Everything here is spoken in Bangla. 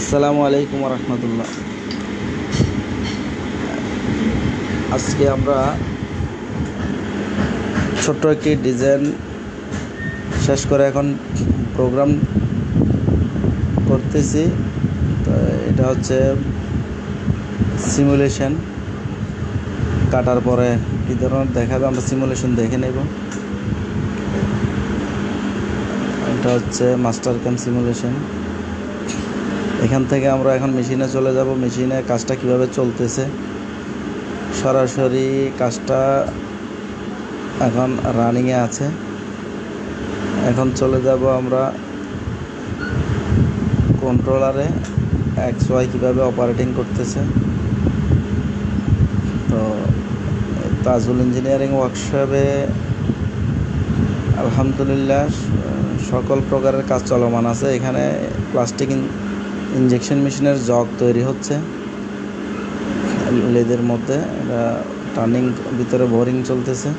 আসসালামু আলাইকুম রহমতুল্লাহ। আজকে আমরা ছোট্ট একটি ডিজাইন শেষ করে এখন প্রোগ্রাম করতেছি। তো এটা হচ্ছে সিমুলেশন। কাটার পরে কী ধরনের দেখাবে আমরা সিমুলেশন দেখে নেব। এটা হচ্ছে মাস্টার ক্যাম সিমুলেশন। এখান থেকে আমরা এখন মেশিনে চলে যাব। মেশিনে কাজটা কিভাবে চলতেছে, সরাসরি কাজটা এখন রানিংয়ে আছে। এখন চলে যাব আমরা কন্ট্রোলারে, XY কীভাবে অপারেটিং করতেছে। তো তাজুল ইঞ্জিনিয়ারিং ওয়ার্কশপে আলহামদুলিল্লাহ সকল প্রকারের কাজ চলমান আছে। এখানে প্লাস্টিক ইঞ্জেকশন মেশিনের জগ তৈরি হচ্ছে লেদের মধ্যে। এটা টার্নিং ভিতরে বোরিং চলতেছে।